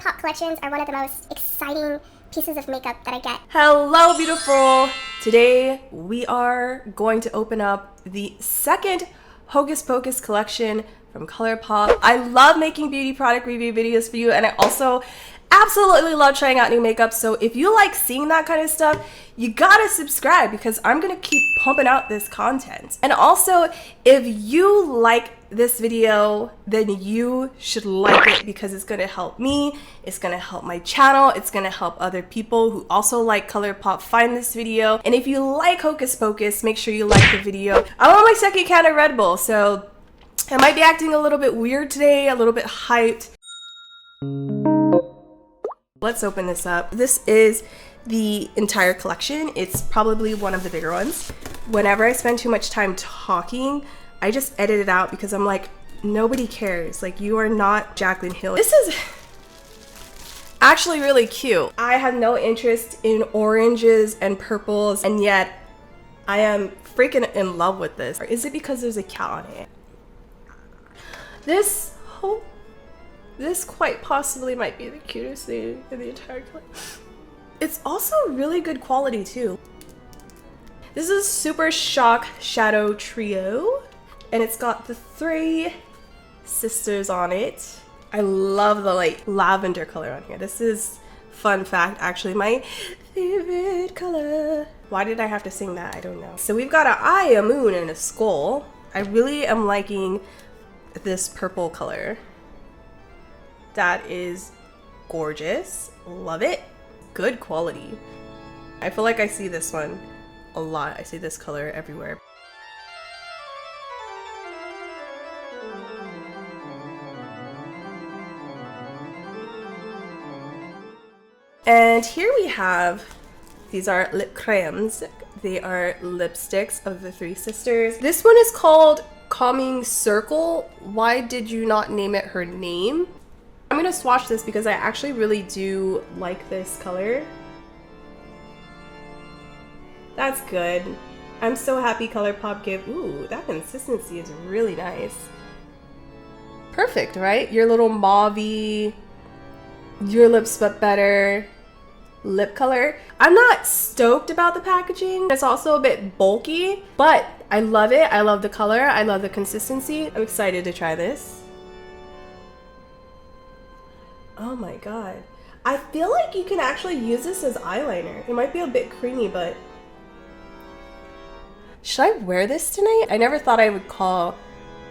Colourpop collections are one of the most exciting pieces of makeup that I get. Hello, beautiful! Today we are going to open up the second Hocus Pocus collection from Colourpop. I love making beauty product review videos for you, and I also absolutely love trying out new makeup. So if you like seeing that kind of stuff, you gotta subscribe because I'm gonna keep pumping out this content. And also, if you like this video, then you should like it because it's gonna help me, it's gonna help my channel, it's gonna help other people who also like Colourpop find this video. And if you like Hocus Pocus, make sure you like the video. I'm on my second can of Red Bull, so I might be acting a little bit weird today, a little bit hyped. Let's open this up. This is the entire collection. It's probably one of the bigger ones. Whenever I spend too much time talking, I just edit it out because I'm like, nobody cares. Like, you are not Jaclyn Hill. This is actually really cute. I have no interest in oranges and purples, and yet I am freaking in love with this. Or is it because there's a cat on it? This quite possibly might be the cutest thing in the entire collection. It's also really good quality too. This is Super Shock Shadow Trio, and it's got the 3 sisters on it. I love the like lavender color on here. This is, fun fact, actually my favorite color. Why did I have to sing that? I don't know. So we've got an eye, a moon, and a skull. I really am liking this purple color. That is gorgeous. Love it. Good quality. I feel like I see this one a lot. I see this color everywhere. And here we have, these are lip crayons. They are lipsticks of the 3 sisters. This one is called Calming Circle. Why did you not name it her name? I'm gonna swatch this because I actually really do like this color. That's good. I'm so happy Colourpop gave, ooh, that consistency is really nice. Perfect, right? Your little mauve-y, your lips but better lip color. I'm not stoked about the packaging. It's also a bit bulky, but I love it. I love the color. I love the consistency. I'm excited to try this. Oh my god. I feel like you can actually use this as eyeliner. It might be a bit creamy, but should I wear this tonight? I never thought I would call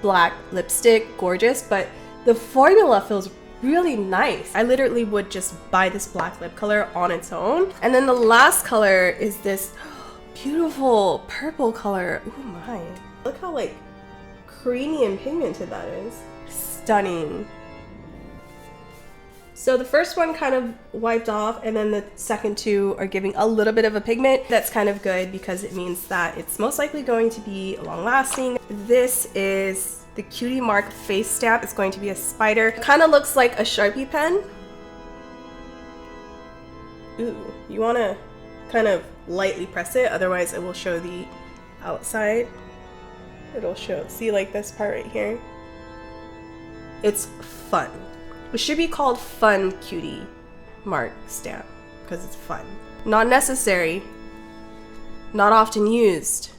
black lipstick gorgeous, but the formula feels really nice. I literally would just buy this black lip color on its own. And then the last color is this beautiful purple color. Oh my. Look how like creamy and pigmented that is. Stunning. So the first one kind of wiped off, and then the second 2 are giving a little bit of a pigment. That's kind of good because it means that it's most likely going to be long lasting. This is the Cutie Mark face stamp. It's going to be a spider. It kind of looks like a Sharpie pen. Ooh, you want to kind of lightly press it, otherwise it will show the outside. It'll show, see like this part right here? It's fun. It should be called Fun Cutie Mark Stamp because it's fun. Not necessary, not often used,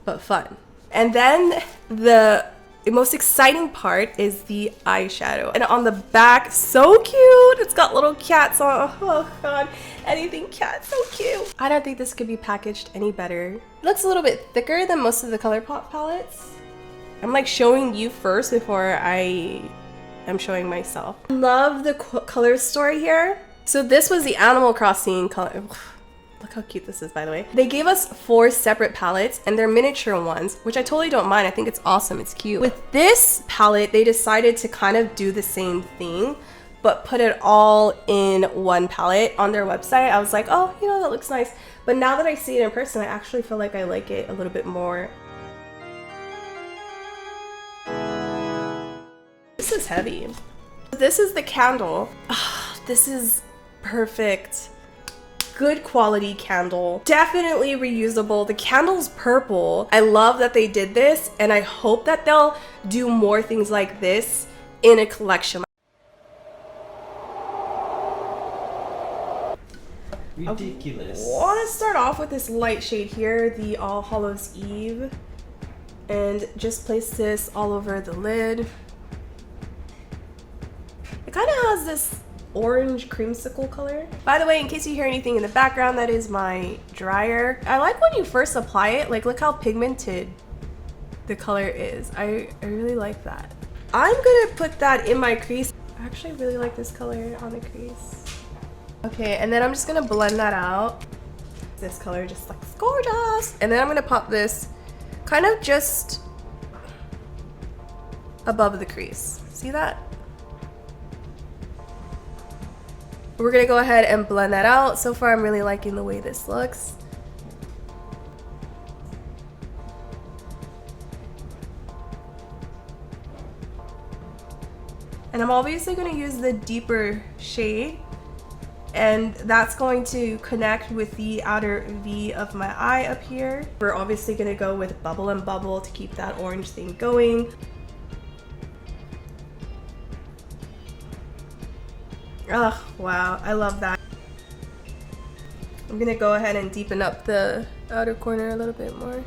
but fun. And then the most exciting part is the eyeshadow. And on the back, so cute. It's got little cats on. Oh god, anything cat, so cute. I don't think this could be packaged any better. It looks a little bit thicker than most of the Colourpop palettes. I'm like showing you first before I'm showing myself. Love the color story here. So this was the Animal Crossing color. Look how cute this is, by the way. They gave us 4 separate palettes, and they're miniature ones, which I totally don't mind. I think it's awesome. It's cute. With this palette, they decided to kind of do the same thing, but put it all in one palette on their website. I was like, oh, you know, that looks nice. But now that I see it in person, I actually feel like I like it a little bit more. This is heavy. This is the candle. Oh, this is perfect. Good quality candle. Definitely reusable. The candle's purple. I love that they did this, and I hope that they'll do more things like this in a collection. Ridiculous. I want to start off with this light shade here, the All Hallows Eve, and just place this all over the lid. It kind of has this orange creamsicle color. By the way, in case you hear anything in the background, that is my dryer. I like when you first apply it, like look how pigmented the color is. I really like that. I'm gonna put that in my crease. I actually really like this color on the crease. Okay, and then I'm just gonna blend that out. This color just looks gorgeous. And then I'm gonna pop this kind of just above the crease. See that? We're gonna go ahead and blend that out. So far, I'm really liking the way this looks. And I'm obviously gonna use the deeper shade, and that's going to connect with the outer V of my eye up here. We're obviously gonna go with Bubble and Bubble to keep that orange thing going. Oh, wow, I love that. I'm gonna go ahead and deepen up the outer corner a little bit more.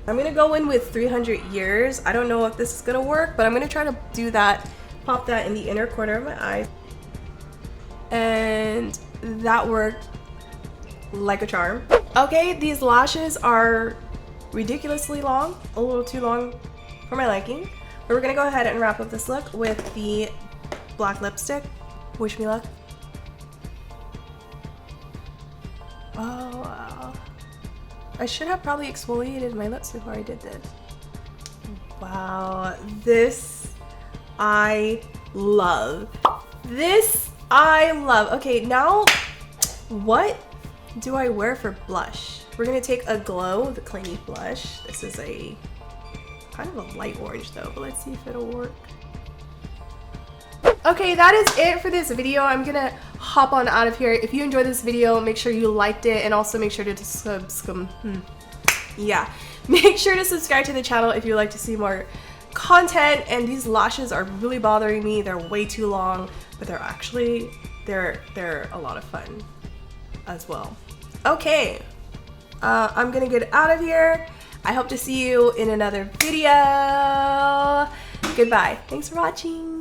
I'm gonna go in with 300 Years. I don't know if this is gonna work, but I'm gonna try to do that, pop that in the inner corner of my eye. And that worked like a charm. Okay, these lashes are ridiculously long, a little too long for my liking. But we're gonna go ahead and wrap up this look with the black lipstick. Wish me luck. Oh, wow. I should have probably exfoliated my lips before I did this. Wow, this I love. This I love. Okay, now what do I wear for blush? We're gonna take a Glow, the Clinique blush. This is a kind of a light orange though, but let's see if it'll work. Okay, that is it for this video. I'm gonna hop on out of here. If you enjoyed this video, make sure you liked it, and also make sure to make sure to subscribe to the channel if you'd like to see more content. And these lashes are really bothering me. They're way too long, but they're actually they're a lot of fun as well. Okay, I'm gonna get out of here. I hope to see you in another video. Goodbye. Thanks for watching.